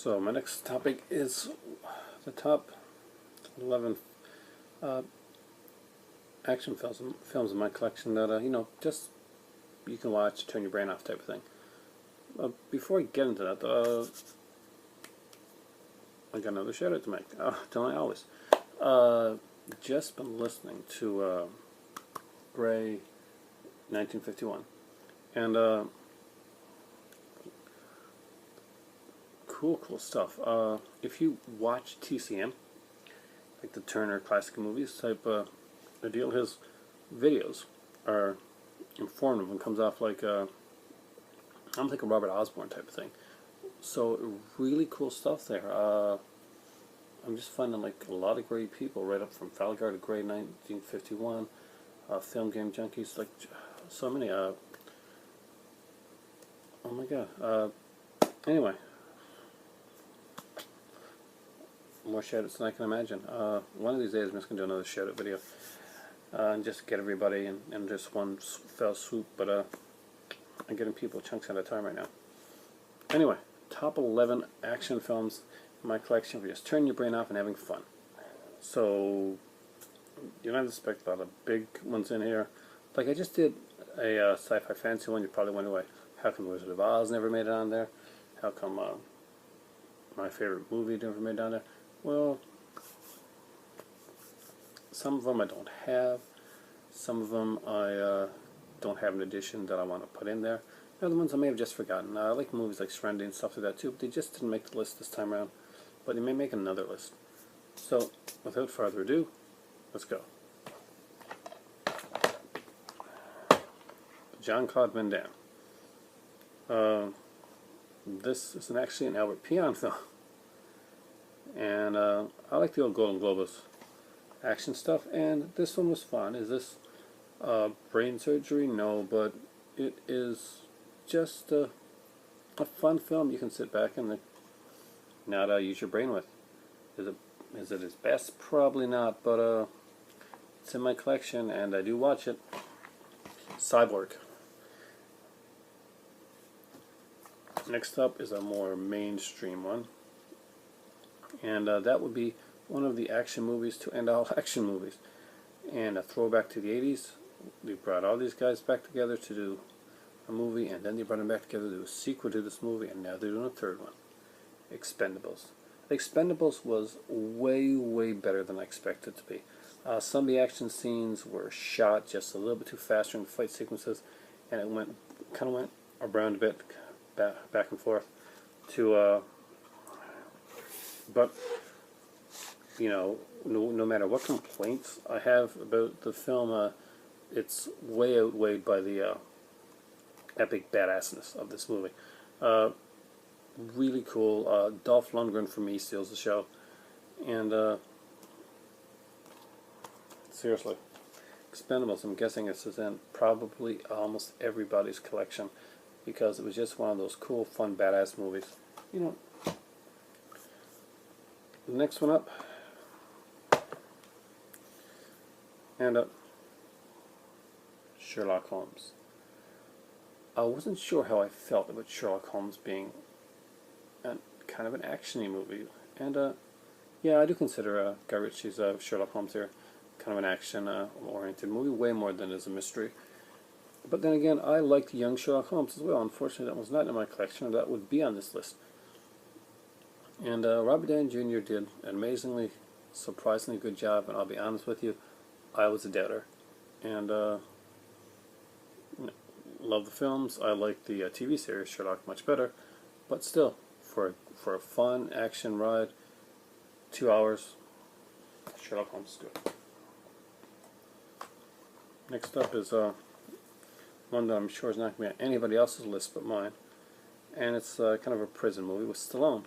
So my next topic is the top 11 uh, action films in my collection that just you can watch, turn your brain off type of thing. Before I get into that, I got another shout out to make. Don't I always? Just been listening to Gray 1951, and cool stuff. If you watch TCM, like the Turner Classic Movies type the deal, his videos are informative and comes off like I'm thinking Robert Osborne type of thing. So really cool stuff there. I'm just finding like a lot of great people, right up from Falgar to Gray 1951, Film Game Junkies, like so many. Oh my god. Anyway, more shoutouts than I can imagine. One of these days I'm just going to do another shoutout video and just get everybody in just one fell swoop, but I'm getting people chunks at a time right now. Anyway, top 11 action films in my collection for just turning your brain off and having fun. So, you don't expect a lot of big ones in here. Like I just did a sci-fi fantasy one. You probably wonder why. How come Wizard of Oz never made it on there? How come my favorite movie never made it on there? Well, some of them I don't have. Some of them I don't have an edition that I want to put in there. The other ones I may have just forgotten. I like movies like Serenity and stuff like that too, but they just didn't make the list this time around. But they may make another list. So, without further ado, let's go. Jean-Claude Van Damme. This is actually an Albert Pion film. And I like the old Golden Globus action stuff, and this one was fun. Is this brain surgery? No, but it is just a fun film you can sit back and not use your brain with. Is it his best? Probably not, but it's in my collection and I do watch it. Cyborg. Next up is a more mainstream one, and that would be one of the action movies to end all action movies, and a throwback to the 80s. They brought all these guys back together to do a movie, and then they brought them back together to do a sequel to this movie, and now they're doing a third one. Expendables. Expendables was way better than I expected it to be. Some of the action scenes were shot just a little bit too fast during the fight sequences, and it kind of went around a bit, back and forth to but you know, no matter what complaints I have about the film, it's way outweighed by the epic badassness of this movie. Really cool. Dolph Lundgren for me steals the show, and seriously, Expendables, I'm guessing this is in probably almost everybody's collection, because it was just one of those cool, fun, badass movies. You know, the next one up, and Sherlock Holmes. I wasn't sure how I felt about Sherlock Holmes being kind of an action-y movie, and yeah, I do consider Guy Ritchie's Sherlock Holmes here kind of an action-oriented movie, way more than it is a mystery. But then again, I liked young Sherlock Holmes as well. Unfortunately, that was not in my collection, or that would be on this list. And Robert Downey Jr. did an amazingly, surprisingly good job, and I'll be honest with you, I was a doubter. And love the films. I like the TV series Sherlock much better, but still, for a fun action ride, 2 hours, Sherlock Holmes is good. Next up is one that I'm sure is not going to be on anybody else's list but mine, and it's kind of a prison movie with Stallone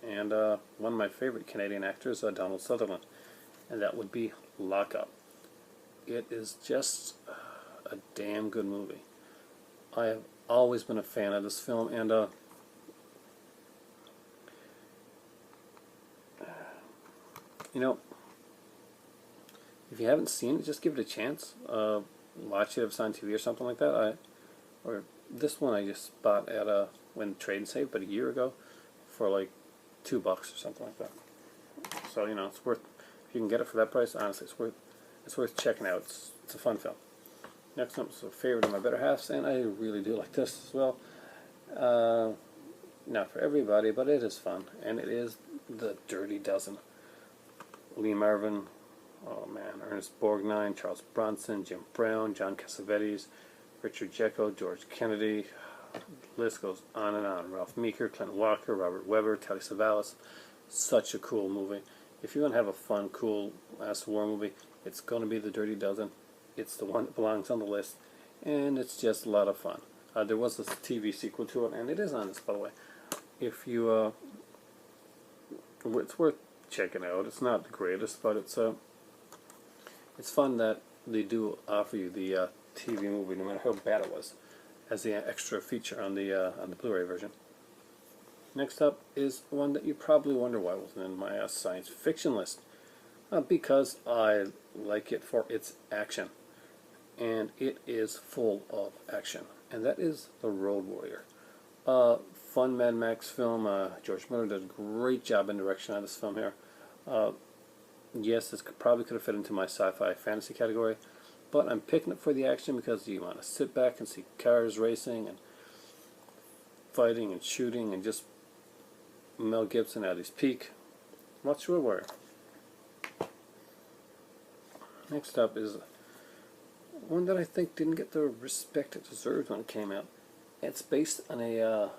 and one of my favorite Canadian actors, Donald Sutherland, and that would be Lock Up. It is just a damn good movie. I have always been a fan of this film, and you know, if you haven't seen it, just give it a chance. Watch it if it's on TV or something like that. Or this one I just bought at when Trade and Save, but a year ago, for like $2 or something like that. So you know, it's worth, if you can get it for that price. Honestly, it's worth checking out. It's a fun film. Next up is a favorite of my better halves, and I really do like this as well. Not for everybody, but it is fun, and it is The Dirty Dozen. Lee Marvin, oh man, Ernest Borgnine, Charles Bronson, Jim Brown, John Cassavetes, Richard Jekyll, George Kennedy. The list goes on and on. Ralph Meeker, Clint Walker, Robert Webber, Telly Savalas. Such a cool movie. If you want to have a fun, cool last war movie, it's going to be The Dirty Dozen. It's the one that belongs on the list, and it's just a lot of fun. There was a TV sequel to it, and it is on this, by the way. If you, it's worth checking out. It's not the greatest, but it's fun that they do offer you the TV movie, no matter how bad it was, as the extra feature on the Blu-ray version. Next up is one that you probably wonder why wasn't in my science fiction list. Because I like it for its action, and it is full of action, and that is The Road Warrior. Fun Mad Max film. George Miller did a great job in direction on this film here. Yes, this probably could have fit into my sci-fi fantasy category, but I'm picking it for the action because you want to sit back and see cars racing and fighting and shooting and just Mel Gibson at his peak. Watch Road Warrior. Next up is one that I think didn't get the respect it deserved when it came out. It's based on a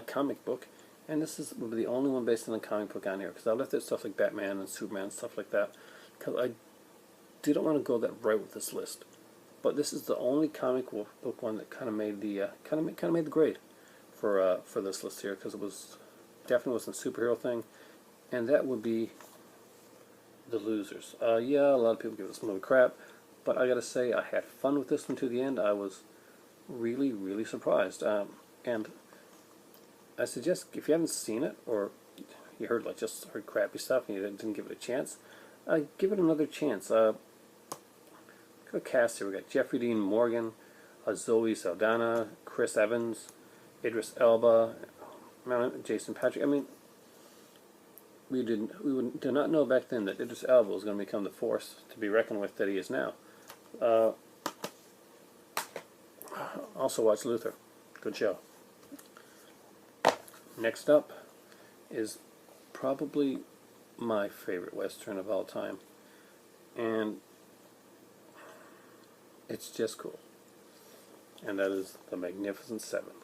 comic book, and this is the only one based on a comic book on here, because I left out stuff like Batman and Superman and stuff like that, because I didn't want to go that right with this list. But this is the only comic book one that kind of made the made the grade for this list here, because it was definitely wasn't a superhero thing, and that would be The Losers. Yeah, a lot of people give this movie crap, but I gotta say I had fun with this one to the end. I was really, really surprised, and I suggest if you haven't seen it, or you heard just heard crappy stuff and you didn't give it a chance, give it another chance. Got a cast here. We got Jeffrey Dean Morgan, Zoe Saldana, Chris Evans, Idris Elba, Jason Patrick. I mean, we did not know back then that Idris Elba was going to become the force to be reckoned with that he is now. Also watch Luther. Good show. Next up is probably my favorite Western of all time, and it's just cool, and that is The Magnificent Seven.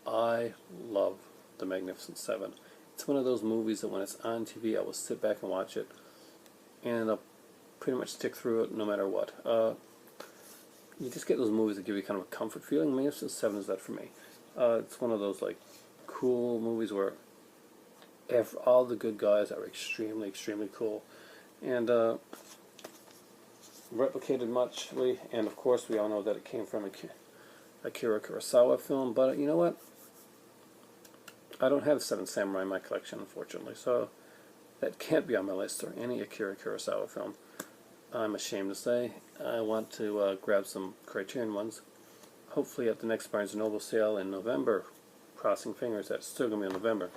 I love The Magnificent Seven. It's one of those movies that when it's on TV I will sit back and watch it, and I'll pretty much stick through it no matter what. You just get those movies that give you kind of a comfort feeling. Magnificent Seven is that for me. It's one of those cool movies where all the good guys are extremely, extremely cool, and replicated muchly. And of course, we all know that it came from Akira Kurosawa film. But you know what? I don't have Seven Samurai in my collection, unfortunately, so that can't be on my list, or any Akira Kurosawa film. I'm ashamed to say. I want to grab some Criterion ones, hopefully at the next Barnes & Noble sale in November. Crossing fingers that's still going to be in November.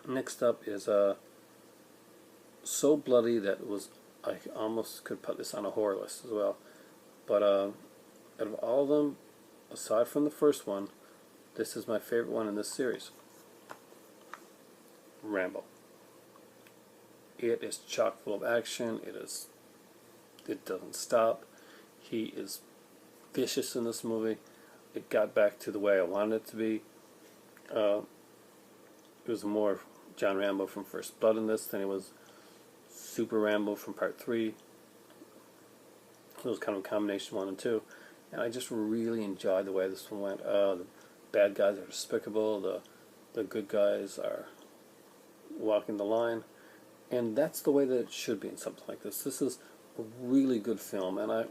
Next up is so bloody that I almost could put this on a horror list as well. But out of all of them, aside from the first one, this is my favorite one in this series. Rambo. It is chock full of action. It doesn't stop. He is vicious in this movie. It got back to the way I wanted it to be. It was more John Rambo from First Blood in this than it was Super Rambo from Part 3. It was kind of a combination 1 and 2. And I just really enjoyed the way this one went. The bad guys are despicable. The good guys are walking the line. And that's the way that it should be in something like this. This is a really good film, and I'm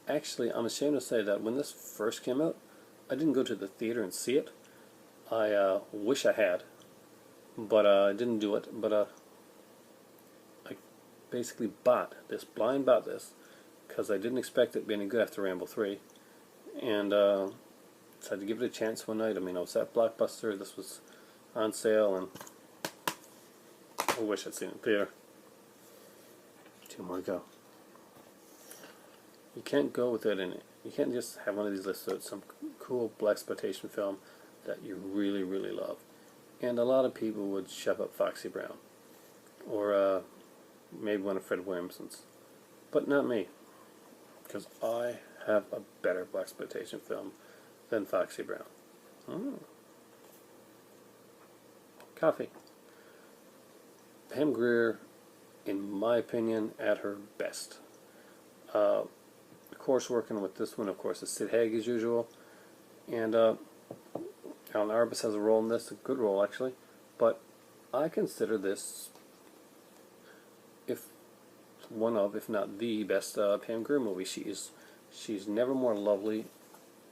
ashamed to say that when this first came out, I didn't go to the theater and see it. I wish I had, but I didn't do it. But I basically blind bought this, because I didn't expect it to be any good after Rambo 3, and decided to give it a chance one night. I mean, I was at Blockbuster. This was on sale, and I wish I'd seen it in theater. 2 more to go. You can't go with it in it. You can't just have one of these listed, some cool blaxploitation film that you really, really love. And a lot of people would shove up Foxy Brown, or maybe one of Fred Williamson's, but not me, because I have a better blaxploitation film than Foxy Brown. Coffee. Pam Grier, in my opinion, at her best. Of course, working with this one, of course, is Sid Haig as usual, and Alan Arbus has a role in this, a good role actually, but I consider this one of, if not the best Pam Grier movie. She's never more lovely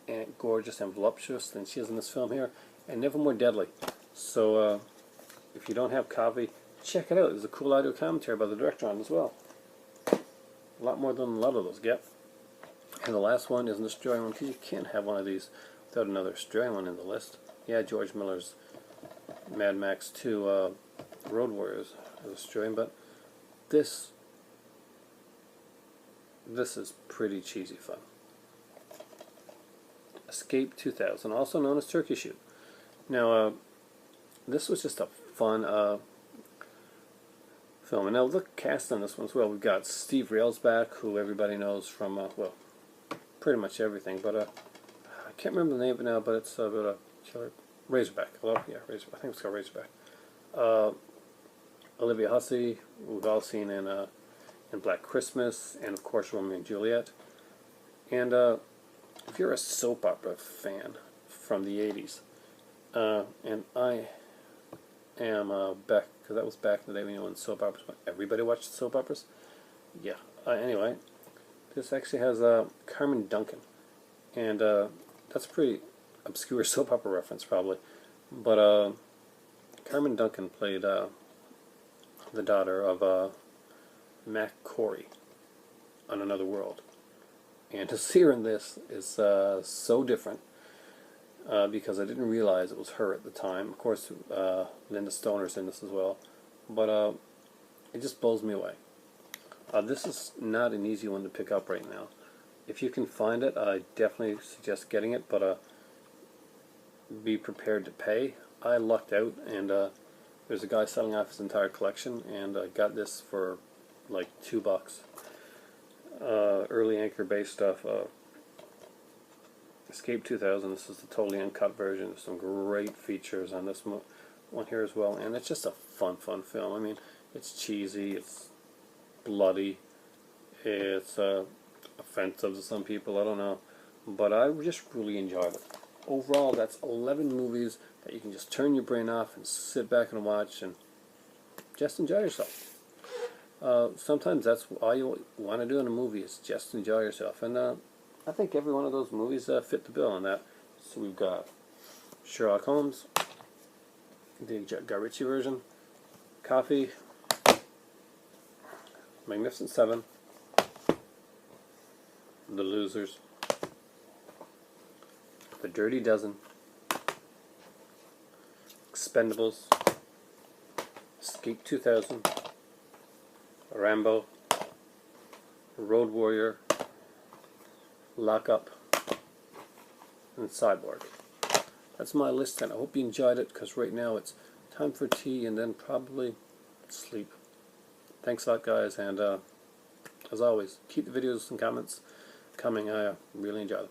and gorgeous and voluptuous than she is in this film here, and never more deadly. So if you don't have Coffee, check it out. There's a cool audio commentary by the director on it as well. A lot more than a lot of those get. And the last one is an Australian one, because you can't have one of these without another Australian one in the list. Yeah, George Miller's Mad Max 2 Road Warriors is Australian, but this is pretty cheesy fun. Escape 2000, also known as Turkey Shoot. Now, this was just a fun film. And now look, cast on this one as well. We've got Steve Railsback, who everybody knows from, well, pretty much everything, but I can't remember the name of it now, but it's about a killer. Razorback. Hello? Yeah, Razorback. I think it's called Razorback. Olivia Hussey, we've all seen in Black Christmas, and of course Romeo and Juliet. And if you're a soap opera fan from the 80s, and I am back, because that was back in the day when soap operas, everybody watched soap operas. Yeah. Anyway, this actually has Carmen Duncan, and that's a pretty obscure soap opera reference probably, but Carmen Duncan played the daughter of Mac Corey on Another World, and to see her in this is so different, because I didn't realize it was her at the time. Of course, Linda Stoner's in this as well, but it just blows me away. This is not an easy one to pick up right now. If you can find it, I definitely suggest getting it, but be prepared to pay. I lucked out, and there's a guy selling off his entire collection, and I got this for like $2. Early anchor-based stuff. Escape 2000. This is the totally uncut version. There's some great features on this one here as well, and it's just a fun film. I mean, it's cheesy, it's bloody, it's offensive to some people, I don't know, but I just really enjoyed it. Overall, that's 11 movies that you can just turn your brain off and sit back and watch and just enjoy yourself. Sometimes that's all you want to do in a movie, is just enjoy yourself, and I think every one of those movies fit the bill on that. So we've got Sherlock Holmes, the Guy Ritchie version, Coffee, Magnificent Seven, The Losers, The Dirty Dozen, Expendables, Escape 2000, Rambo, Road Warrior, Lock Up, and Cyborg. That's my list, and I hope you enjoyed it, because right now it's time for tea and then probably sleep. Thanks a lot, guys, and as always, keep the videos and comments coming. I really enjoy them.